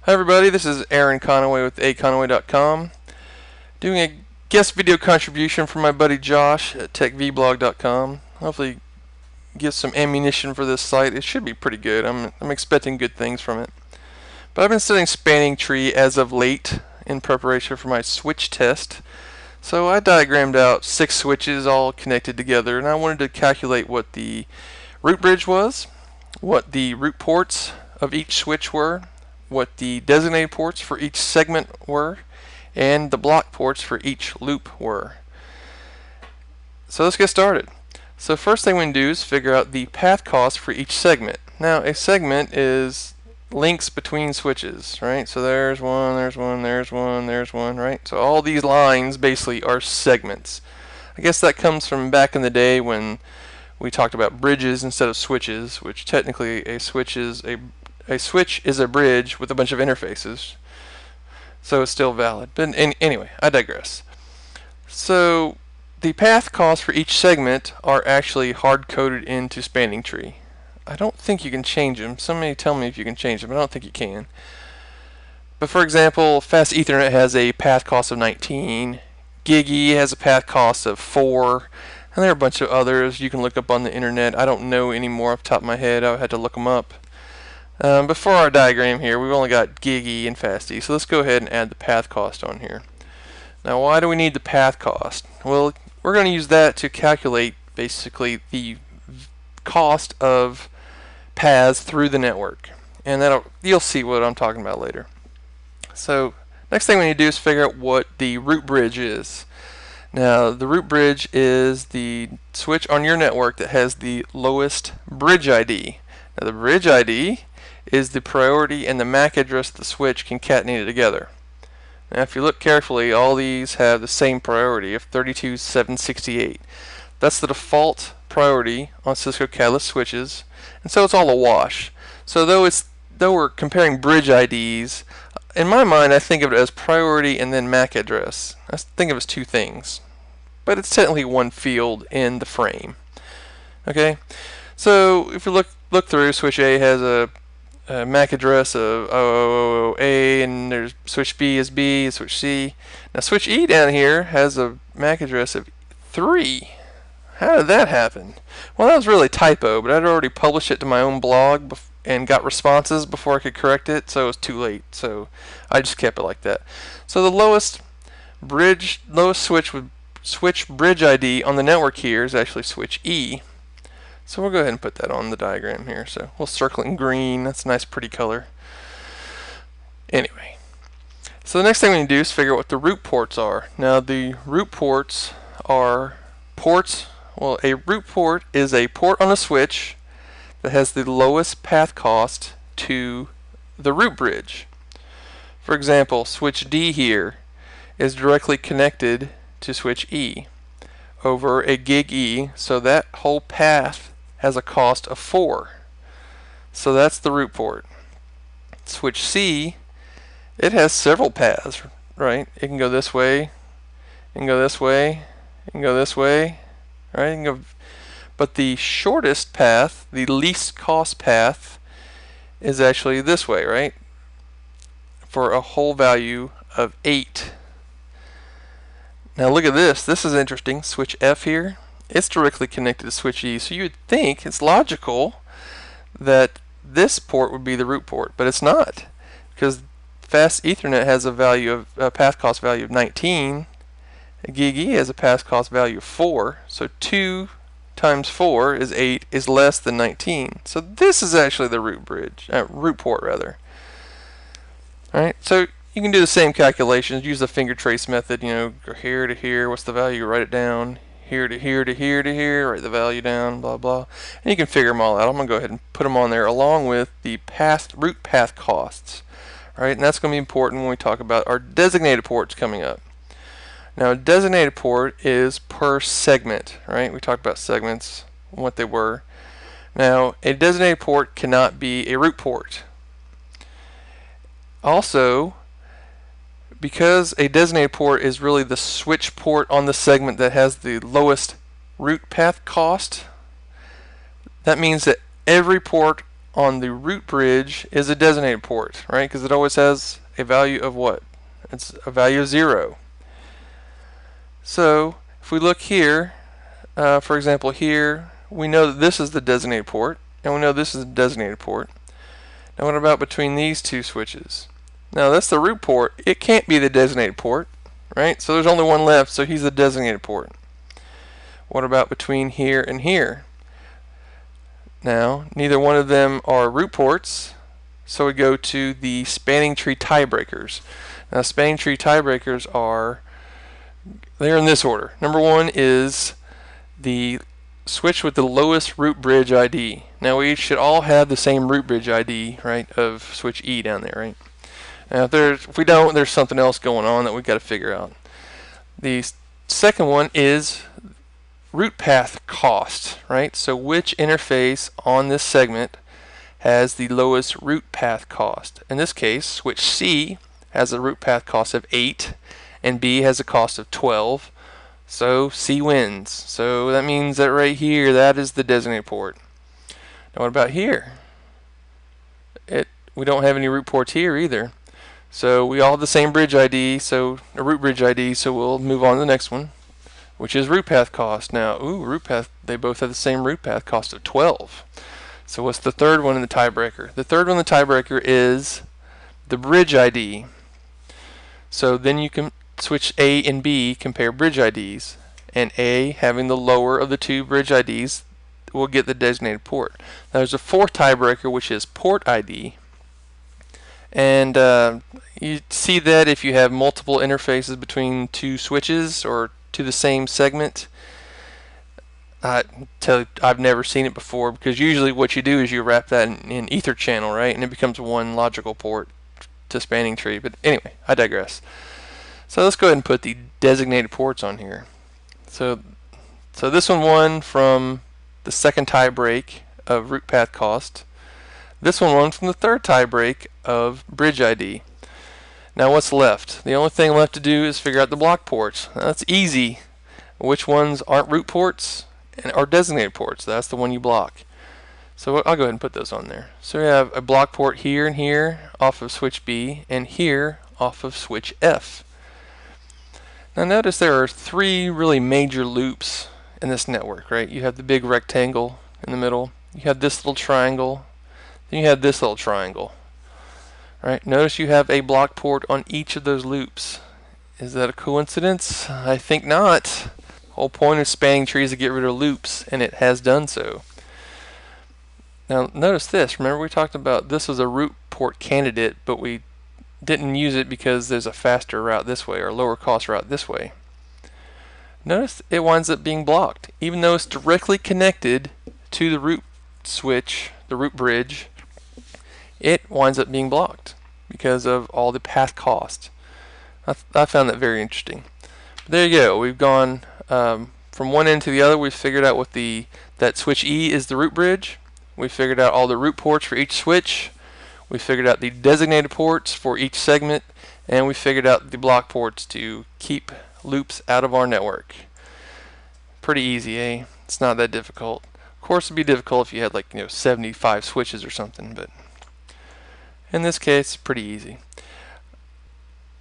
Hi everybody, this is Aaron Conaway with aconaway.com, doing a guest video contribution from my buddy Josh at techvblog.com. Hopefully get some ammunition for this site. It should be pretty good. I'm expecting good things from it. But I've been studying spanning tree as of late in preparation for my switch test. So I diagrammed out 6 switches all connected together, and I wanted to calculate what the root bridge was, what the root ports of each switch were, what the designated ports for each segment were, and the block ports for each loop were. So let's get started. So first thing we can do is figure out the path cost for each segment. Now a segment is links between switches, right? So there's one, there's one, there's one, there's one, right? So all these lines basically are segments. I guess that comes from back in the day when we talked about bridges instead of switches, which technically a switch is a bridge with a bunch of interfaces, so it's still valid. But anyway, I digress. So the path costs for each segment are actually hard-coded into spanning tree. I don't think you can change them. Somebody tell me if you can change them, but I don't think you can. But for example, Fast Ethernet has a path cost of 19, GigE has a path cost of 4, and there are a bunch of others you can look up on the internet. I don't know any more off the top of my head. I would have to look them up. But for our diagram here, we've only got GigE and FastE, so let's go ahead and add the path cost on here. Now, why do we need the path cost? Well, we're going to use that to calculate basically the cost of paths through the network, and you'll see what I'm talking about later. So, next thing we need to do is figure out what the root bridge is. Now, the root bridge is the switch on your network that has the lowest bridge ID. Now, the bridge ID is the priority and the MAC address of the switch concatenated together. Now if you look carefully, all these have the same priority of 32.768. That's the default priority on Cisco Catalyst switches, and so it's all a wash. So though we're comparing bridge IDs, in my mind I think of it as priority and then MAC address. I think of it as two things, but it's technically one field in the frame. Okay, so if you look through, switch A has a MAC address of 000A, and there's switch B is B, switch C. Now switch E down here has a MAC address of 3. How did that happen? Well, that was really a typo, but I'd already published it to my own blog and got responses before I could correct it, so it was too late. So I just kept it like that. So the lowest switch with switch bridge ID on the network here is actually switch E. So we'll go ahead and put that on the diagram here. So we'll circle it in green. That's a nice pretty color. Anyway, so the next thing we need to do is figure out what the root ports are. Now the root ports are ports. Well, a root port is a port on a switch that has the lowest path cost to the root bridge. For example, switch D here is directly connected to switch E over a GigE, so that whole path has a cost of 4. So that's the root port. Switch C, it has several paths, right? It can go this way, it can go this way, it can go this way, right? But the shortest path, the least cost path, is actually this way, right? For a whole value of 8. Now look at this. This is interesting. Switch F here, it's directly connected to switch E, so you would think it's logical that this port would be the root port, but it's not, because Fast Ethernet has a path cost value of 19. GigE has a path cost value of 4, so 2 times 4 is 8 is less than 19. So this is actually the root port rather. All right, so you can do the same calculations. Use the finger trace method. Go here to here. What's the value? Write it down. Here to here to here to here, write the value down, blah blah, and you can figure them all out. I'm going to go ahead and put them on there along with the root path costs. All right, and that's going to be important when we talk about our designated ports coming up. Now, a designated port is per segment, right? We talked about segments, what they were. Now, a designated port cannot be a root port. Also, because a designated port is really the switch port on the segment that has the lowest root path cost, that means that every port on the root bridge is a designated port, right? Because it always has a value of what? It's a value of 0. So if we look here, for example here, we know that this is the designated port, and we know this is the designated port. Now what about between these two switches? Now that's the root port. It can't be the designated port, right? So there's only one left, so he's the designated port. What about between here and here? Now, neither one of them are root ports, so we go to the spanning tree tiebreakers. Now, spanning tree tiebreakers they're in this order. Number 1 is the switch with the lowest root bridge ID. Now, we should all have the same root bridge ID, right, of switch E down there, right? Now, if we don't, there's something else going on that we've got to figure out. The second one is root path cost, right? So which interface on this segment has the lowest root path cost? In this case, switch C has a root path cost of 8 and B has a cost of 12. So C wins. So that means that right here, that is the designated port. Now what about here? We don't have any root ports here either. So we all have the same bridge ID, so a root bridge ID, so we'll move on to the next one, which is root path cost. Now, root path, they both have the same root path cost of 12. So what's the third one in the tiebreaker? The third one in the tiebreaker is the bridge ID. So then you can switch A and B, compare bridge IDs, and A, having the lower of the two bridge IDs, will get the designated port. Now there's a fourth tiebreaker, which is port ID. And you see that if you have multiple interfaces between two switches or to the same segment. I've never seen it before, because usually what you do is you wrap that in ether channel, right, and it becomes one logical port to spanning tree. But anyway, I digress. So let's go ahead and put the designated ports on here. So this one won from the second tie break of root path cost. This one won from the third tie break of bridge ID. Now what's left? The only thing left to do is figure out the block ports. Now, that's easy. Which ones aren't root ports and are designated ports? That's the one you block. So I'll go ahead and put those on there. So we have a block port here and here off of switch B, and here off of switch F. Now notice there are 3 really major loops in this network, right? You have the big rectangle in the middle, you have this little triangle, then you have this little triangle. Right? Notice you have a block port on each of those loops. Is that a coincidence? I think not. The whole point of spanning trees is to get rid of loops, and it has done so. Now notice this. Remember we talked about this was a root port candidate, but we didn't use it because there's a faster route this way or a lower cost route this way. Notice it winds up being blocked. Even though it's directly connected to the root switch, the root bridge, it winds up being blocked because of all the path cost. I found that very interesting. But there you go. We've gone from one end to the other. We've figured out what that switch E is the root bridge. We figured out all the root ports for each switch. We figured out the designated ports for each segment, and we figured out the block ports to keep loops out of our network. Pretty easy, eh? It's not that difficult. Of course, it'd be difficult if you had 75 switches or something, but in this case, pretty easy.